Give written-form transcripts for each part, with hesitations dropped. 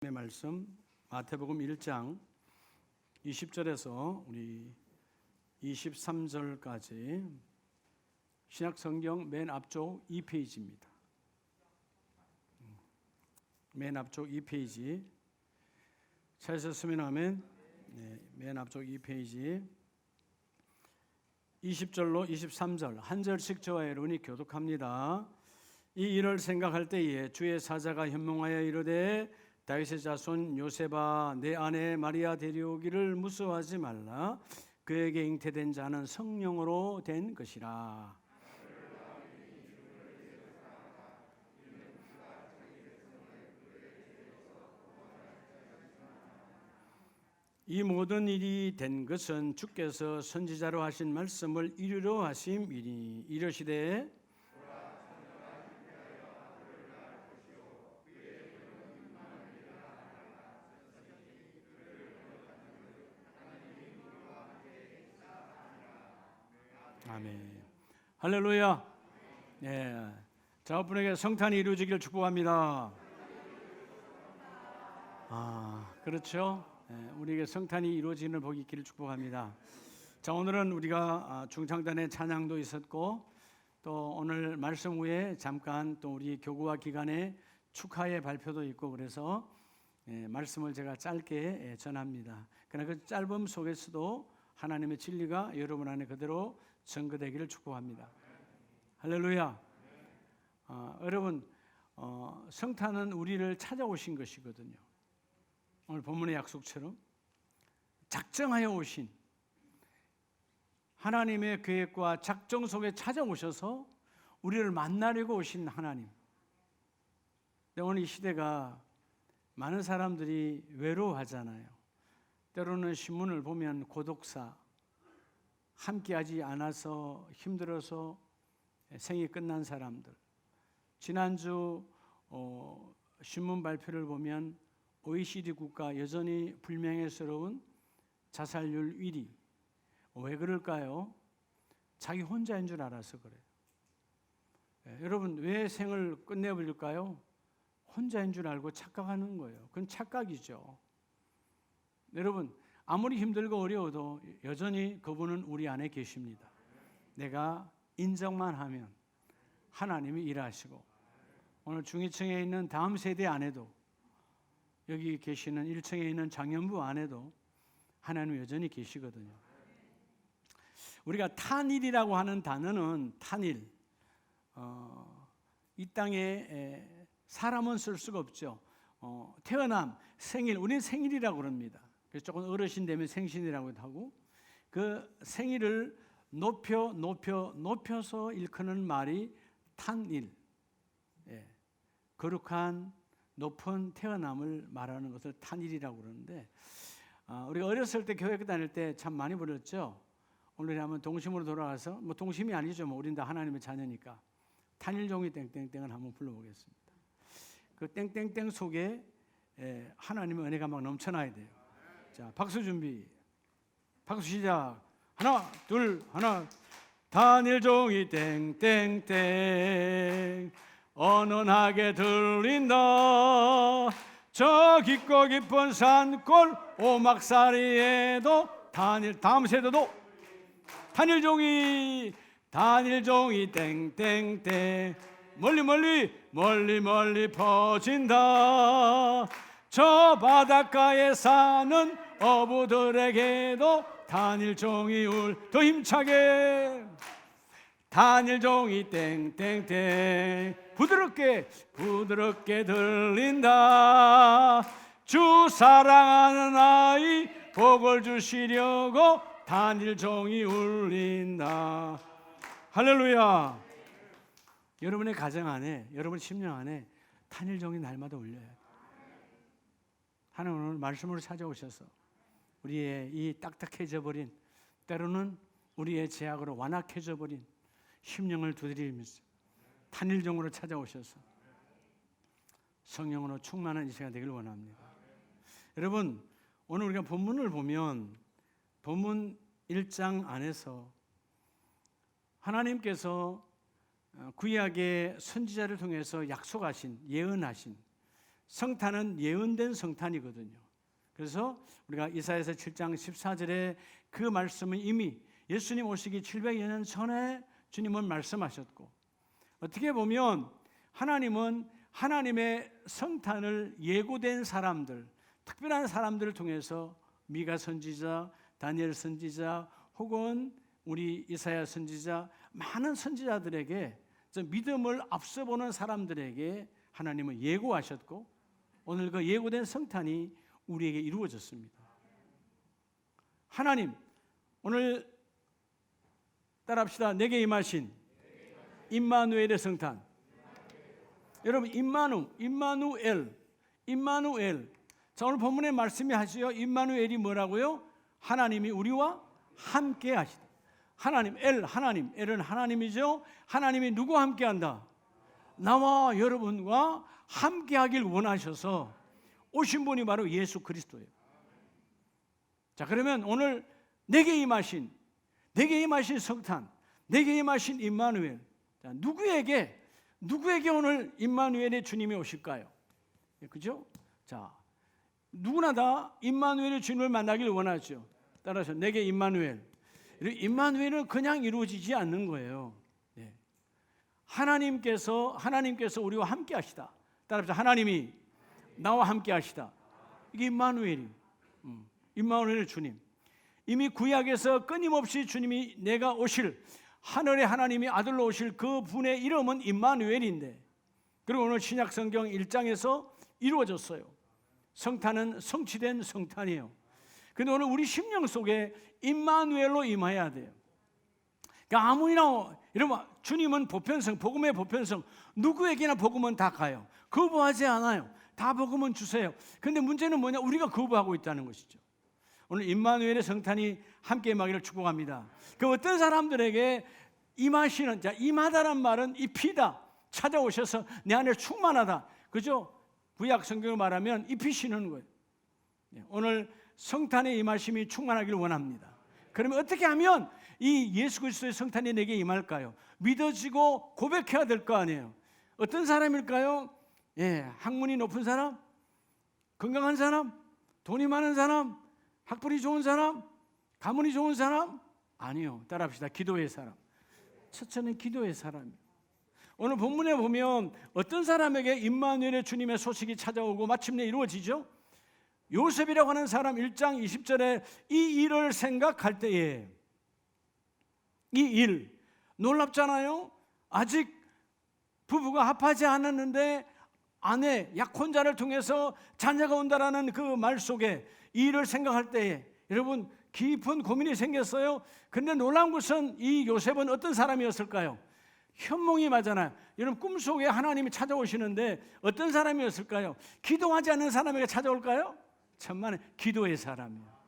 말씀 마태복음 1장 20절에서 우리 23절까지 신약성경 맨 앞쪽 2페이지입니다. 맨 앞쪽 2페이지 찾으셨으면 하면 맨 앞쪽 2페이지 20절로 23절 한 절씩 저와 여러분이 교독합니다. 이 일을 생각할 때에 주의 사자가 현몽하여 이르되 다윗의 자손 요셉아 내 아내 마리아 데려오기를 무서워하지 말라. 그에게 잉태된 자는 성령으로 된 것이라. 이 모든 일이 된 것은 주께서 선지자로 하신 말씀을 이루려 하심이니 이르시되 아멘. 할렐루야. 네. 자분에게 성탄이 이루어지기를 축복합니다. 그렇죠. 우리에게 성탄이 이루어지는 복이 있기를 축복합니다. 자, 오늘은 우리가 중창단의 찬양도 있었고 또 오늘 말씀 후에 잠깐 또 우리 교구와 기간의 축하의 발표도 있고 그래서 말씀을 제가 짧게 전합니다. 그러나 그 짧음 속에서도 하나님의 진리가 여러분 안에 그대로 증거되기를 축복합니다. 할렐루야. 여러분 성탄은 우리를 찾아오신 것이거든요. 오늘 본문의 약속처럼 작정하여 오신 하나님의 계획과 작정 속에 찾아오셔서 우리를 만나려고 오신 하나님. 근데 오늘 이 시대가 많은 사람들이 외로워하잖아요. 때로는 신문을 보면 고독사, 함께하지 않아서 힘들어서 생이 끝난 사람들. 지난주 신문 발표를 보면 OECD 국가 여전히 불명예스러운 자살률 1위. 왜 그럴까요? 자기 혼자인 줄 알아서 그래요. 여러분 왜 생을 끝내버릴까요? 혼자인 줄 알고 착각하는 거예요. 그건 착각이죠. 여러분 아무리 힘들고 어려워도 여전히 그분은 우리 안에 계십니다. 내가 인정만 하면 하나님이 일하시고 오늘 중위층에 있는 다음 세대 안에도 여기 계시는 1층에 있는 장년부 안에도 하나님 여전히 계시거든요. 우리가 탄일이라고 하는 단어는 탄일, 이 땅에 사람은 쓸 수가 없죠. 태어남, 생일, 우리는 생일이라고 그럽니다. 그래서 조금 어르신 되면 생신이라고 하고 그 생일을 높여서 일컫는 말이 탄일, 거룩한 높은 태어남을 말하는 것을 탄일이라고 그러는데 우리가 어렸을 때 교회 다닐 때 참 많이 부르죠. 오늘 한번 동심으로 돌아가서 동심이 아니죠. 우린 다 하나님의 자녀니까 탄일종이 땡땡땡을 한번 불러보겠습니다. 그 땡땡땡 속에 하나님의 은혜가 막 넘쳐나야 돼요. 자, 박수 준비. 박수 시작. 하나, 둘, 하나. 단일종이 땡땡땡 언언하게 들린다. 저 깊고 깊은 산골 오막살이에도 다음 세대도 단일종이 땡땡땡 멀리 퍼진다. 저 바닷가에 사는 어부들에게도 단일종이 더 힘차게 단일종이 땡땡땡 부드럽게 들린다. 주 사랑하는 아이 복을 주시려고 단일종이 울린다. 할렐루야. 여러분의 가정 안에, 여러분 심령 안에 단일종이 날마다 울려요. 하나님 오늘 말씀으로 찾아오셔서 우리의 이 딱딱해져 버린, 때로는 우리의 제약으로 완악해져 버린 심령을 두드리면서 단일종으로 찾아오셔서 성령으로 충만한 이 시간 되길 원합니다. 여러분 오늘 우리가 본문을 보면 본문 1장 안에서 하나님께서 구약의 선지자를 통해서 약속하신, 예언하신 성탄은 예언된 성탄이거든요. 그래서 우리가 이사야서 7장 14절에 그 말씀은 이미 예수님 오시기 700여 년 전에 주님은 말씀하셨고, 어떻게 보면 하나님은 하나님의 성탄을 예고된 사람들, 특별한 사람들을 통해서 미가 선지자, 다니엘 선지자, 혹은 우리 이사야 선지자, 많은 선지자들에게 믿음을 앞서보는 사람들에게 하나님은 예고하셨고, 오늘 그 예고된 성탄이 우리에게 이루어졌습니다. 하나님, 오늘 따라합시다. 내게 임하신 임마누엘의 성탄. 여러분, 임마누엘. 자, 오늘 본문의 말씀이 하시요, 임마누엘이 뭐라고요? 하나님이 우리와 함께 하시다. 하나님, 엘은 하나님이죠. 하나님이 누구와 함께 한다? 나와 여러분과 함께 하길 원하셔서 오신 분이 바로 예수 그리스도예요. 자, 그러면 오늘 내게 임하신 성탄, 내게 임하신 임마누엘. 자, 누구에게 오늘 임마누엘의 주님이 오실까요? 그죠? 자, 누구나 다 임마누엘의 주님을 만나길 원하죠. 따라서 내게 임마누엘. 임마누엘은 그냥 이루어지지 않는 거예요. 네. 하나님께서 우리와 함께 하시다. 따라서 하나님이 나와 함께 하시다. 이게 임마누엘이에요. 임마누엘의 주님. 이미 구약에서 끊임없이 주님이 내가 오실, 하늘의 하나님이 아들로 오실 그 분의 이름은 임마누엘인데, 그리고 오늘 신약 성경 1장에서 이루어졌어요. 성탄은 성취된 성탄이에요. 근데 오늘 우리 심령 속에 임마누엘로 임해야 돼요. 그러니까 아무리나, 여러분, 주님은 보편성, 복음의 보편성, 누구에게나 복음은 다 가요. 거부하지 않아요. 다 복음은 주세요. 근데 문제는 뭐냐? 우리가 거부하고 있다는 것이죠. 오늘 임마누엘의 성탄이 함께 임하기를 축복합니다. 그 어떤 사람들에게 임하시는, 자, 임하다란 말은 입히다, 찾아오셔서 내 안에 충만하다, 그죠? 구약 성경을 말하면 입히시는 거예요. 오늘 성탄의 임하심이 충만하기를 원합니다. 그러면 어떻게 하면 이 예수 그리스도의 성탄이 내게 임할까요? 믿어지고 고백해야 될 거 아니에요. 어떤 사람일까요? 학문이 높은 사람, 건강한 사람, 돈이 많은 사람, 학벌이 좋은 사람, 가문이 좋은 사람? 아니요. 따라합시다. 기도의 사람. 첫째는 기도의 사람이에요. 오늘 본문에 보면 어떤 사람에게 임마누엘의 주님의 소식이 찾아오고 마침내 이루어지죠? 요셉이라고 하는 사람 1장 20절에 이 일을 생각할 때에, 이 일 놀랍잖아요. 아직 부부가 합하지 않았는데 아내 약혼자를 통해서 자녀가 온다라는 그 말 속에 이 일을 생각할 때에 여러분 깊은 고민이 생겼어요. 근데 놀라운 것은 이 요셉은 어떤 사람이었을까요? 현몽이 맞잖아요. 여러분 꿈속에 하나님이 찾아오시는데 어떤 사람이었을까요? 기도하지 않는 사람에게 찾아올까요? 천만에 기도의 사람이요.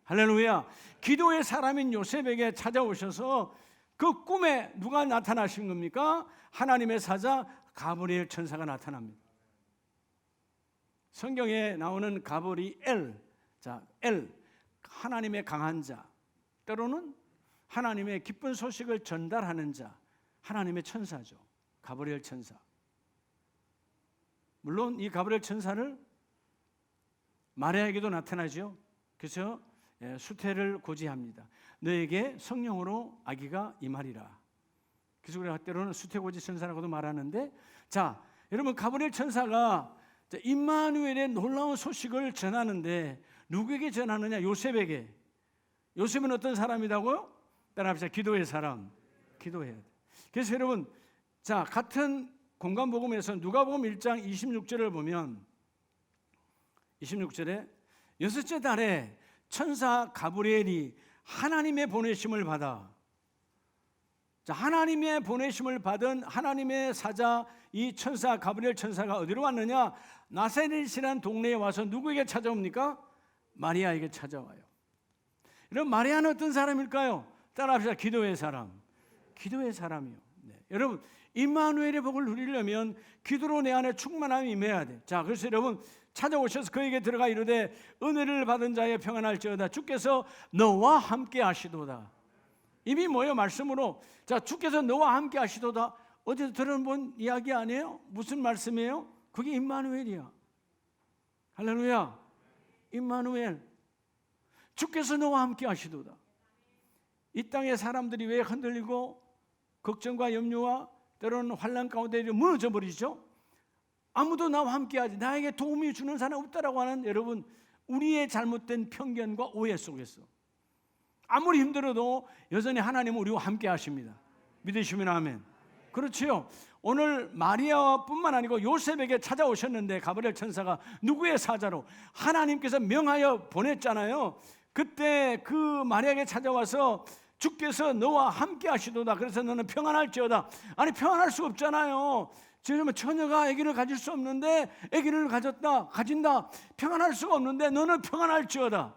할렐루야. 기도의 사람인 요셉에게 찾아오셔서 그 꿈에 누가 나타나신 겁니까? 하나님의 사자 가브리엘 천사가 나타납니다. 성경에 나오는 가브리엘, 자, 엘, 하나님의 강한 자, 때로는 하나님의 기쁜 소식을 전달하는 자, 하나님의 천사죠. 가브리엘 천사. 물론 이 가브리엘 천사를 마리아에게도 나타나죠. 그래서 수태를 고지합니다. 너에게 성령으로 아기가 임하리라. 그래서 우리가 때로는 수태고지 천사라고도 말하는데, 자, 여러분 가브리엘 천사가 임마누엘의 놀라운 소식을 전하는데 누구에게 전하느냐? 요셉에게. 요셉은 어떤 사람이라고요? 따라합시다. 기도의 사람. 기도해야 돼. 그래서 여러분, 자, 같은 공간복음에서 누가복음 1장 26절을 보면 26절에 여섯째 달에 천사 가브리엘이 하나님의 보내심을 받아, 자, 하나님의 보내심을 받은 하나님의 사자 이 천사 가브리엘 천사가 어디로 왔느냐? 나사렛이라는 동네에 와서 누구에게 찾아옵니까? 마리아에게 찾아와요. 여러분 마리아는 어떤 사람일까요? 따라합시다. 기도의 사람. 기도의 사람이요. 네. 여러분 임마누엘의 복을 누리려면 기도로 내 안에 충만함이 임해야 돼. 자, 그래서 여러분 찾아오셔서 그에게 들어가 이르되 은혜를 받은 자의 평안할지어다. 주께서 너와 함께 하시도다. 이미 뭐예요? 말씀으로. 자, 주께서 너와 함께 하시도다. 어디서 들어본 이야기 아니에요? 무슨 말씀이에요? 그게 임마누엘이야. 할렐루야. 임마누엘, 주께서 너와 함께 하시도다. 이 땅의 사람들이 왜 흔들리고 걱정과 염려와 때로는 환난 가운데 무너져 버리죠? 아무도 나와 함께하지, 나에게 도움이 주는 사람 없다라고 하는, 여러분, 우리의 잘못된 편견과 오해 속에서 아무리 힘들어도 여전히 하나님은 우리와 함께 하십니다. 믿으시면 아멘. 그렇지요. 오늘 마리아뿐만 아니고 요셉에게 찾아오셨는데 가브리엘 천사가 누구의 사자로? 하나님께서 명하여 보냈잖아요. 그때 그 마리아에게 찾아와서 주께서 너와 함께 하시도다. 그래서 너는 평안할지어다. 아니, 평안할 수 없잖아요. 지금 처녀가 아기를 가질 수 없는데 아기를 가진다. 평안할 수가 없는데 너는 평안할지어다.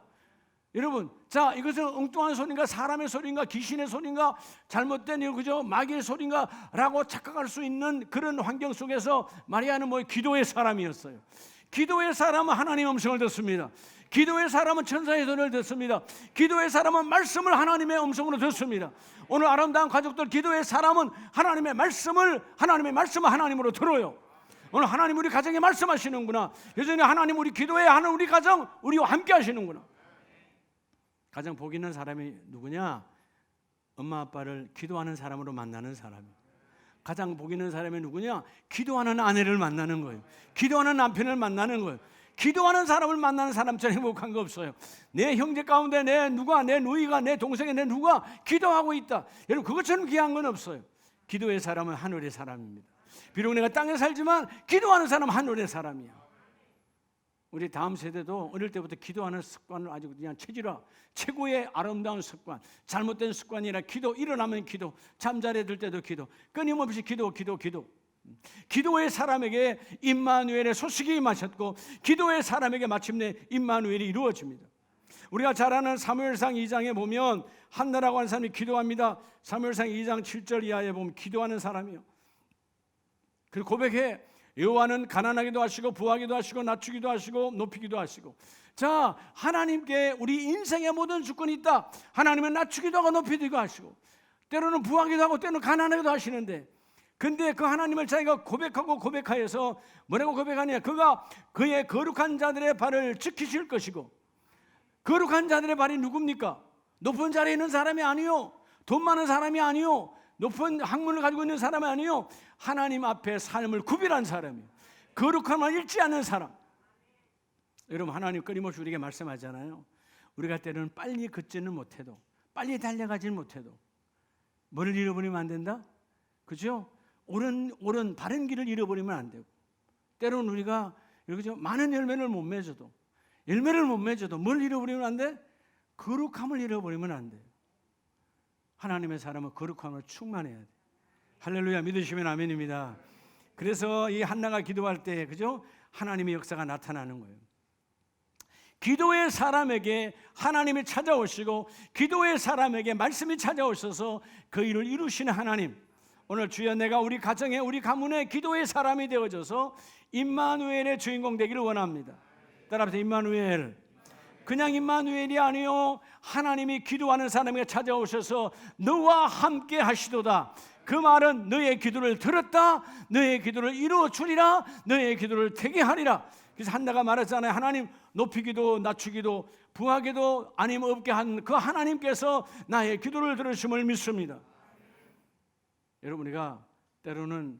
여러분, 자, 이것은 엉뚱한 소리인가, 사람의 소리인가, 귀신의 소리인가, 잘못된 그죠, 마귀의 소리인가라고 착각할 수 있는 그런 환경 속에서 마리아는 기도의 사람이었어요. 기도의 사람은 하나님의 음성을 듣습니다. 기도의 사람은 천사의 소리를 듣습니다. 기도의 사람은 말씀을 하나님의 음성으로 듣습니다. 오늘 아름다운 가족들, 기도의 사람은 하나님의 말씀을 하나님으로 들어요. 오늘 하나님 우리 가정에 말씀하시는구나. 여전히 하나님 우리 기도에 하는 우리 가정, 우리와 함께 하시는구나. 가장 복 있는 사람이 누구냐? 엄마 아빠를 기도하는 사람으로 만나는 사람이에요. 가장 복 있는 사람이 누구냐? 기도하는 아내를 만나는 거예요. 기도하는 남편을 만나는 거예요. 기도하는 사람을 만나는 사람처럼 행복한 거 없어요. 내 형제 가운데 내 누이가, 내 동생이, 내 누가 기도하고 있다. 여러분, 그것처럼 귀한 건 없어요. 기도의 사람은 하늘의 사람입니다. 비록 내가 땅에 살지만 기도하는 사람은 하늘의 사람이야. 우리 다음 세대도 어릴 때부터 기도하는 습관을 아주 그냥 체질화, 최고의 아름다운 습관, 잘못된 습관이 아니라 기도, 일어나면 기도, 잠자리에 들 때도 기도, 끊임없이 기도. 기도의 사람에게 임마누엘의 소식이 임하셨고, 기도의 사람에게 마침내 임마누엘이 이루어집니다. 우리가 잘 아는 사무엘상 2장에 보면 한나라고 하는 사람이 기도합니다. 사무엘상 2장 7절 이하에 보면 기도하는 사람이요, 그리고 고백해. 여호와는 가난하기도 하시고 부하기도 하시고 낮추기도 하시고 높이기도 하시고. 자, 하나님께 우리 인생의 모든 주권이 있다. 하나님은 낮추기도 하고 높이기도 하시고, 때로는 부하기도 하고 때로는 가난하기도 하시는데, 근데 그 하나님을 자기가 고백하여서 뭐라고 고백하냐? 그가 그의 거룩한 자들의 발을 지키실 것이고. 거룩한 자들의 발이 누굽니까? 높은 자리에 있는 사람이 아니요, 돈 많은 사람이 아니요, 높은 학문을 가지고 있는 사람이 아니요, 하나님 앞에 삶을 구별한 사람이에요. 거룩함을 잃지 않는 사람. 여러분, 하나님 끊임없이 우리에게 말씀하잖아요. 우리가 때로는 빨리 걷지는 못해도, 빨리 달려가지는 못해도 뭐를 잃어버리면 안 된다? 그죠? 옳은 바른 길을 잃어버리면 안 되고, 때로는 우리가 그죠? 많은 열매를 못 맺어도 뭘 잃어버리면 안 돼? 거룩함을 잃어버리면 안 돼요. 하나님의 사람은 거룩함을 충만해야 돼. 할렐루야. 믿으시면 아멘입니다. 그래서 이 한나가 기도할 때 그죠? 하나님의 역사가 나타나는 거예요. 기도의 사람에게 하나님이 찾아오시고, 기도의 사람에게 말씀이 찾아오셔서 그 일을 이루시는 하나님. 오늘 주여, 내가 우리 가정에, 우리 가문에 기도의 사람이 되어져서 임마누엘의 주인공 되기를 원합니다. 따라서 임마누엘. 그냥 임마누엘이 아니요, 하나님이 기도하는 사람에게 찾아오셔서 너와 함께 하시도다. 그 말은 너의 기도를 들었다, 너의 기도를 이루어 주리라, 너의 기도를 되게 하리라. 그래서 한나가 말했잖아요. 하나님 높이기도 낮추기도 부하기도 아니면 없게 한 그 하나님께서 나의 기도를 들으심을 믿습니다. 여러분, 우리가 때로는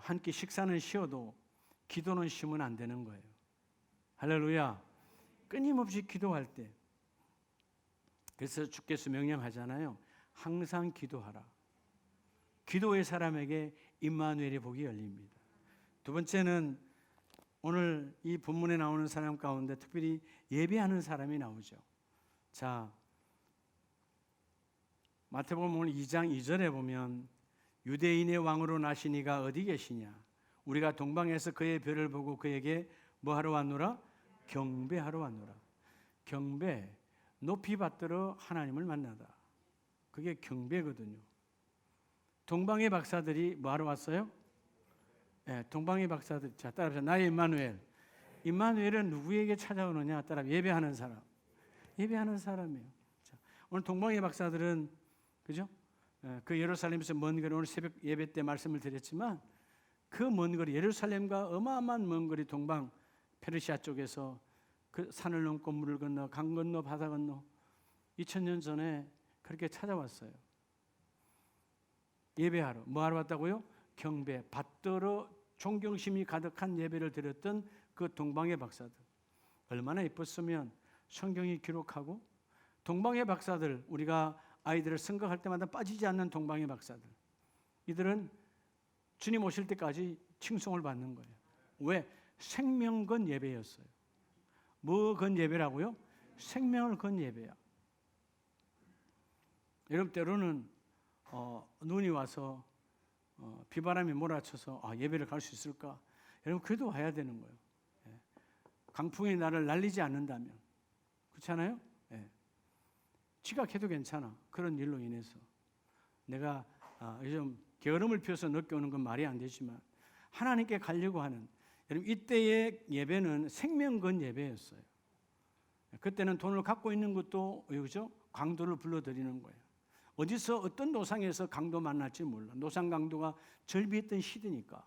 한 끼 식사는 쉬어도 기도는 쉬면 안 되는 거예요. 할렐루야. 끊임없이 기도할 때, 그래서 주께서 명령하잖아요. 항상 기도하라. 기도의 사람에게 임마누엘의 복이 열립니다. 두 번째는 오늘 이 본문에 나오는 사람 가운데 특별히 예배하는 사람이 나오죠. 자, 마태복음 오늘 2장 2절에 보면 유대인의 왕으로 나신 이가 어디 계시냐? 우리가 동방에서 그의 별을 보고 그에게 뭐 하러 왔노라? 경배하러 왔노라. 경배, 높이 받들어 하나님을 만나다. 그게 경배거든요. 동방의 박사들이 뭐 하러 왔어요? 네, 동방의 박사들. 자, 따라합시다. 나의 임마누엘. 임마누엘은 누구에게 찾아오느냐? 따라 예배하는 사람. 예배하는 사람이에요. 자, 오늘 동방의 박사들은 그죠? 그 예루살렘에서 먼 거리, 오늘 새벽 예배 때 말씀을 드렸지만 그 먼 거리, 예루살렘과 어마어마한 먼 거리 동방 페르시아 쪽에서 그 산을 넘고 물을 건너 강 건너 바다 건너 2000년 전에 그렇게 찾아왔어요. 예배하러. 뭐 하러 왔다고요? 경배, 받들어 존경심이 가득한 예배를 드렸던 그 동방의 박사들. 얼마나 예뻤으면 성경이 기록하고 동방의 박사들, 우리가 아이들을 생각할 때마다 빠지지 않는 동방의 박사들, 이들은 주님 오실 때까지 칭송을 받는 거예요. 왜? 생명 건 예배였어요. 뭐 건 예배라고요? 생명을 건 예배야. 여러분 때로는 눈이 와서 비바람이 몰아쳐서 예배를 갈 수 있을까? 여러분 그래도 와야 되는 거예요. 강풍이 나를 날리지 않는다면, 그렇잖아요? 지각해도 괜찮아. 그런 일로 인해서 내가 요즘 게으름을 피워서 늦게 오는 건 말이 안 되지만 하나님께 가려고 하는, 여러분 이때의 예배는 생명 건 예배였어요. 그때는 돈을 갖고 있는 것도 그죠? 강도를 불러들이는 거예요. 어디서 어떤 노상에서 강도 만날지 몰라. 노상 강도가 절비했던 시대니까.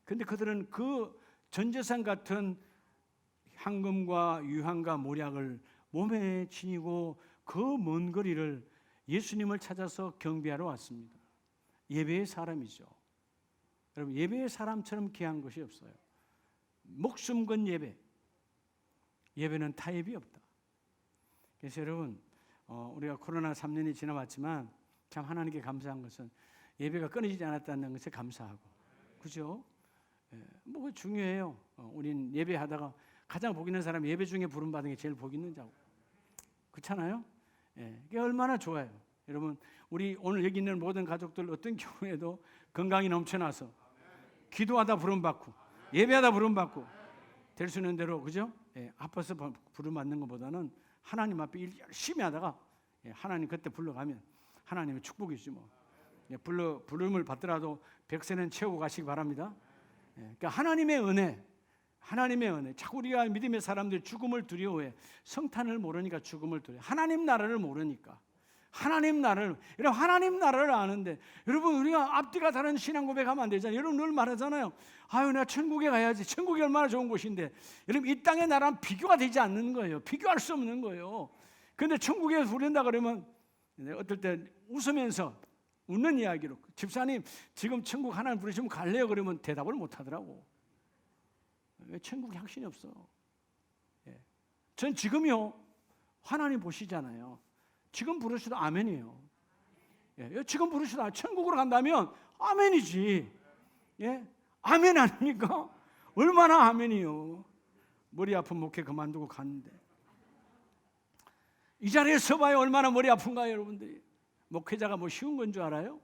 근데 그들은 그 전재산 같은 황금과 유황과 모략을 몸에 지니고 그 먼 거리를 예수님을 찾아서 경배하러 왔습니다. 예배의 사람이죠. 여러분 예배의 사람처럼 귀한 것이 없어요. 목숨 건 예배. 예배는 타협이 없다. 그래서 여러분 우리가 코로나 3년이 지나왔지만 참 하나님께 감사한 것은 예배가 끊어지지 않았다는 것에 감사하고, 그죠? 뭐 중요해요. 우린 예배하다가 가장 복 있는 사람이 예배 중에 부름 받은 게 제일 복 있는 자고, 그렇잖아요? 그게 얼마나 좋아요. 여러분 우리 오늘 여기 있는 모든 가족들 어떤 경우에도 건강이 넘쳐나서 기도하다 부름 받고 예배하다 부름 받고 될 수 있는 대로, 그죠? 아파서 부름 받는 것보다는 하나님 앞에 일 열심히 하다가 하나님 그때 불러가면 하나님의 축복이지 뭐. 부름을 받더라도 백세는 채우고 가시기 바랍니다. 그러니까 하나님의 은혜. 자꾸 우리가 믿음의 사람들이 죽음을 두려워해. 성탄을 모르니까 죽음을 두려워. 하나님 나라를 모르니까. 하나님 나라를 아는데, 여러분 우리가 앞뒤가 다른 신앙 고백하면 안 되잖아요. 여러분 늘 말하잖아요. 내가 천국에 가야지. 천국이 얼마나 좋은 곳인데. 여러분 이 땅의 나라는 비교가 되지 않는 거예요. 비교할 수 없는 거예요. 그런데 천국에 부른다 그러면 어떨 때 웃으면서 웃는 이야기로, 집사님 지금 천국 하나님 부르시면 갈래요? 그러면 대답을 못 하더라고. 왜? 천국에 확신이 없어. 전 지금요 하나님 보시잖아요. 지금 부르셔도 아멘이에요. 지금 부르셔도 천국으로 간다면 아멘이지. 아멘 아닙니까? 얼마나 아멘이요. 머리 아픈 목회 그만두고 갔는데 이 자리에 서봐야 얼마나 머리 아픈가요, 여러분들이? 목회자가 뭐 쉬운 건 줄 알아요?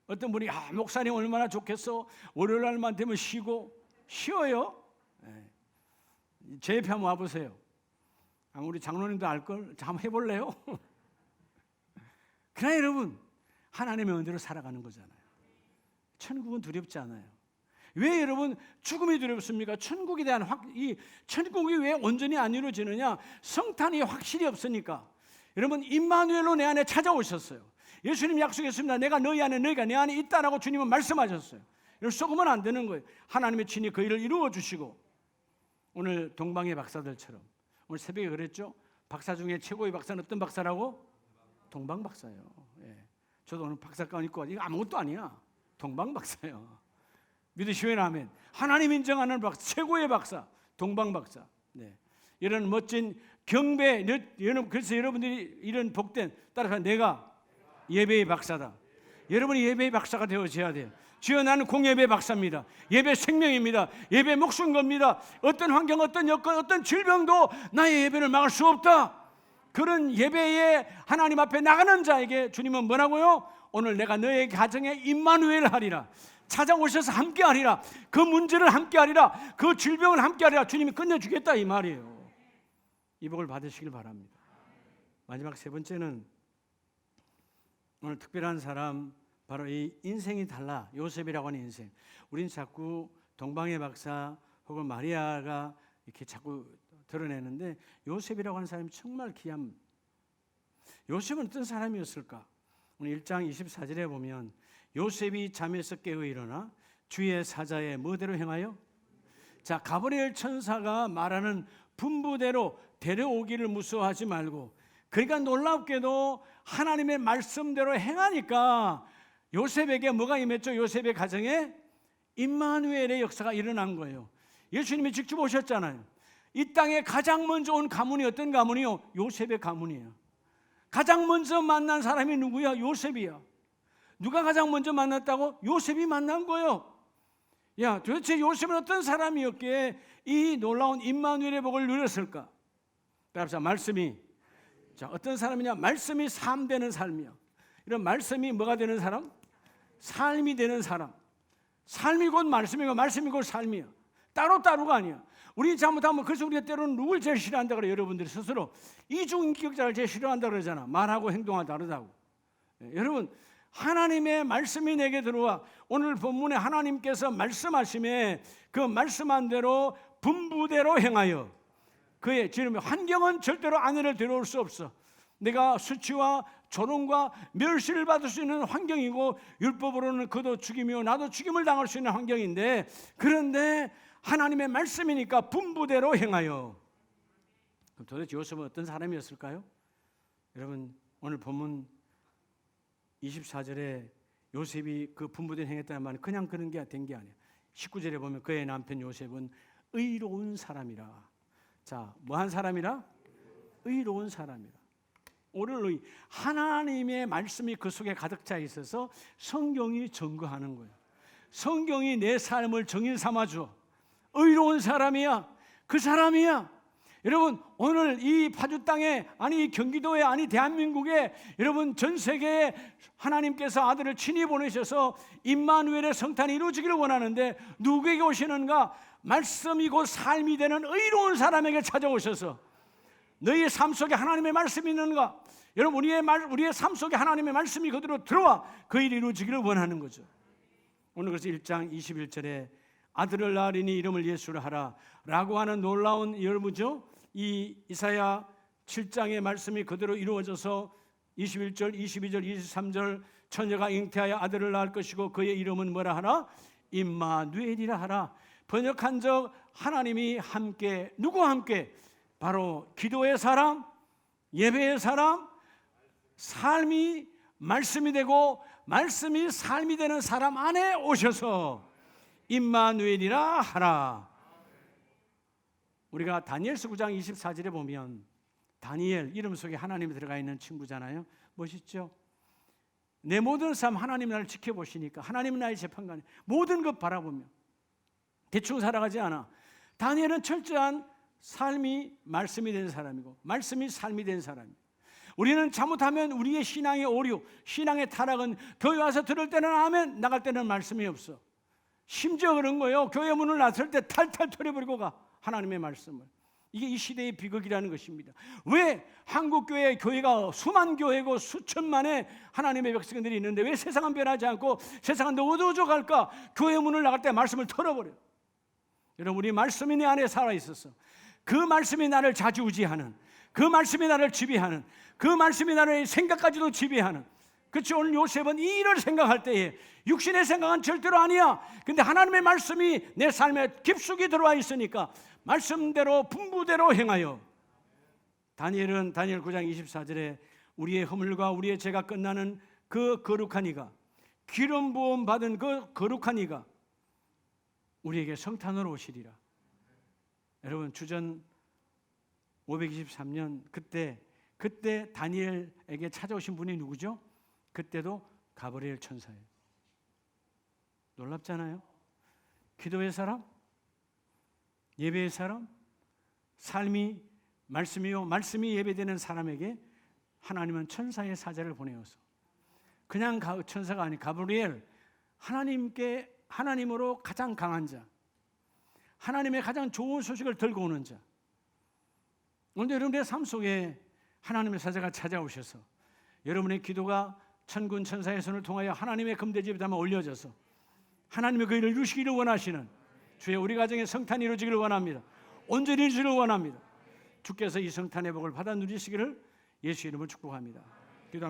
어떤 분이 목사님 얼마나 좋겠어. 월요일 날만 되면 쉬어요? 제 옆에 한번 와보세요. 우리 장로님도 알걸? 한번 해볼래요? 그러나 여러분 하나님의 은혜로 살아가는 거잖아요. 천국은 두렵지 않아요. 왜 여러분 죽음이 두렵습니까? 천국에 대한 이 천국이 왜 온전히 안 이루어지느냐? 성탄이 확실히 없으니까. 여러분 임마누엘로 내 안에 찾아오셨어요. 예수님 약속했습니다. 내가 너희 안에 너희가 내 안에 있다라고 주님은 말씀하셨어요. 이걸 속으면 안 되는 거예요. 하나님의 친히 그 일을 이루어 주시고, 오늘 동방의 박사들처럼 오늘 새벽에 그랬죠. 박사 중에 최고의 박사는 어떤 박사라고? 동방 박사예요. 저도 오늘 박사 가운 입고 이거 아무것도 아니야. 동방 박사예요. 믿으시면 아멘. 하나님 인정하는 박사, 최고의 박사, 동방 박사. 이런 멋진 경배. 그래서 여러분들이 이런 복된 따라서 내가 예배의 박사다. 여러분이 예배의 박사가 되어져야 돼요. 주여 나는 공예배 박사입니다. 예배 생명입니다. 예배 목숨 겁니다. 어떤 환경, 어떤 여건, 어떤 질병도 나의 예배를 막을 수 없다. 그런 예배에 하나님 앞에 나가는 자에게 주님은 뭐라고요? 오늘 내가 너의 가정에 임마누엘 하리라. 찾아오셔서 함께 하리라. 그 문제를 함께 하리라. 그 질병을 함께 하리라. 주님이 끝내주겠다 이 말이에요. 이 복을 받으시길 바랍니다. 마지막 세 번째는 오늘 특별한 사람, 바로 이 인생이 달라. 요셉이라고 하는 인생. 우린 자꾸 동방의 박사 혹은 마리아가 이렇게 자꾸 드러내는데, 요셉이라고 하는 사람이 정말 귀한. 요셉은 어떤 사람이었을까? 오늘 1장 24절에 보면 요셉이 잠에서 깨어 일어나 주의 사자의 뭐대로 행하여 자, 가브리엘 천사가 말하는 분부대로 데려오기를 무서워하지 말고, 그러니까 놀랍게도 하나님의 말씀대로 행하니까 요셉에게 뭐가 임했죠? 요셉의 가정에 임마누엘의 역사가 일어난 거예요. 예수님이 직접 오셨잖아요. 이 땅에 가장 먼저 온 가문이 어떤 가문이요? 요셉의 가문이에요. 가장 먼저 만난 사람이 누구야? 요셉이야. 누가 가장 먼저 만났다고? 요셉이 만난 거예요. 야, 도대체 요셉은 어떤 사람이었기에 이 놀라운 임마누엘의 복을 누렸을까? 따라서 말씀이, 자, 어떤 사람이냐? 말씀이 삶 되는 삶이야. 이런 말씀이 뭐가 되는 사람? 삶이 되는 사람. 삶이 곧 말씀이고 말씀이 곧 삶이야. 따로따로가 아니야. 우리 잘못하면, 그래서 우리가 때로는 누굴 제일 싫어한다 그래요. 여러분들이 스스로 이중인격자를 제일 싫어한다 그러잖아. 말하고 행동하고 다르다고. 여러분, 하나님의 말씀이 내게 들어와. 오늘 본문에 하나님께서 말씀하심에 그 말씀한 대로 분부대로 행하여 그의 지금 환경은 절대로 아내를 데려올 수 없어. 내가 수치와 조롱과 멸시를 받을 수 있는 환경이고, 율법으로는 그도 죽이며 나도 죽임을 당할 수 있는 환경인데, 그런데 하나님의 말씀이니까 분부대로 행하여. 그럼 도대체 요셉은 어떤 사람이었을까요? 여러분, 오늘 본문 24절에 요셉이 그 분부대로 행했다는 말은 그냥 그런 게 된 게 아니야. 19절에 보면 그의 남편 요셉은 의로운 사람이라. 자, 뭐한 사람이라? 의로운 사람이라. 오늘 의, 하나님의 말씀이 그 속에 가득 차 있어서 성경이 증거하는 거예요. 성경이 내 삶을 정인 삼아줘. 의로운 사람이야. 그 사람이야. 여러분, 오늘 이 파주 땅에, 아니 경기도에, 아니 대한민국에, 여러분 전 세계에 하나님께서 아들을 친히 보내셔서 임마누엘의 성탄이 이루어지기를 원하는데, 누구에게 오시는가? 말씀이 곧 삶이 되는 의로운 사람에게 찾아오셔서, 너희의 삶 속에 하나님의 말씀이 있는가? 여러분, 우리의 삶 속에 하나님의 말씀이 그대로 들어와 그 일이 이루어지기를 원하는 거죠. 오늘 그래서 1장 21절에 아들을 낳으리니 이름을 예수를 하라 라고 하는 놀라운 열무죠. 이 이사야 7장의 말씀이 그대로 이루어져서 21절, 22절, 23절 처녀가 잉태하여 아들을 낳을 것이고 그의 이름은 뭐라 하라? 임마누엘이라 하라. 번역한 적 하나님이 함께, 누구와 함께? 바로 기도의 사람, 예배의 사람, 삶이 말씀이 되고 말씀이 삶이 되는 사람 안에 오셔서 임마누엘이라 하라. 우리가 다니엘서 9장 24절에 보면 다니엘 이름 속에 하나님이 들어가 있는 친구잖아요. 멋있죠? 내 모든 삶 하나님 나를 지켜보시니까, 하나님은 나의 재판관이 모든 것 바라보며 대충 살아가지 않아. 다니엘은 철저한 삶이 말씀이 된 사람이고 말씀이 삶이 된 사람이에요. 우리는 잘못하면 우리의 신앙의 오류, 신앙의 타락은 교회 와서 들을 때는 아멘, 나갈 때는 말씀이 없어. 심지어 그런 거예요. 교회 문을 나설 때 탈탈 털어버리고 가, 하나님의 말씀을. 이게 이 시대의 비극이라는 것입니다. 왜 한국교회, 교회가 수만 교회고 수천만의 하나님의 백성들이 있는데 왜 세상은 변하지 않고 세상은 더 어두워져 갈까? 교회 문을 나갈 때 말씀을 털어버려요. 여러분, 우리 말씀이 내 안에 살아있어서 그 말씀이 나를 좌지우지하는, 그 말씀이 나를 지배하는, 그 말씀이 나를 생각까지도 지배하는. 그렇죠? 오늘 요셉은 이 일을 생각할 때에 육신의 생각은 절대로 아니야. 근데 하나님의 말씀이 내 삶에 깊숙이 들어와 있으니까 말씀대로 분부대로 행하여. 다니엘은 다니엘 9장 24절에 우리의 허물과 우리의 죄가 끝나는 그 거룩한 이가, 기름 부음 받은 그 거룩한 이가 우리에게 성탄으로 오시리라. 여러분, 주전 523년 그때 다니엘에게 찾아오신 분이 누구죠? 그때도 가브리엘 천사예요. 놀랍잖아요. 기도의 사람, 예배의 사람, 삶이 말씀이요 말씀이 예배되는 사람에게 하나님은 천사의 사자를 보내어서, 그냥 천사가 아닌 가브리엘, 하나님으로 가장 강한 자, 하나님의 가장 좋은 소식을 들고 오는 자. 오늘 여러분의 삶 속에 하나님의 사자가 찾아오셔서 여러분의 기도가 천군 천사의 손을 통하여 하나님의 금대접에 담아 올려져서 하나님의 그 일을 이루시기를 원하시는 주의 우리 가정의 성탄이 이루어지기를 원합니다. 온전히 이루어지기를 원합니다. 주께서 이 성탄의 복을 받아 누리시기를 예수 이름으로 축복합니다.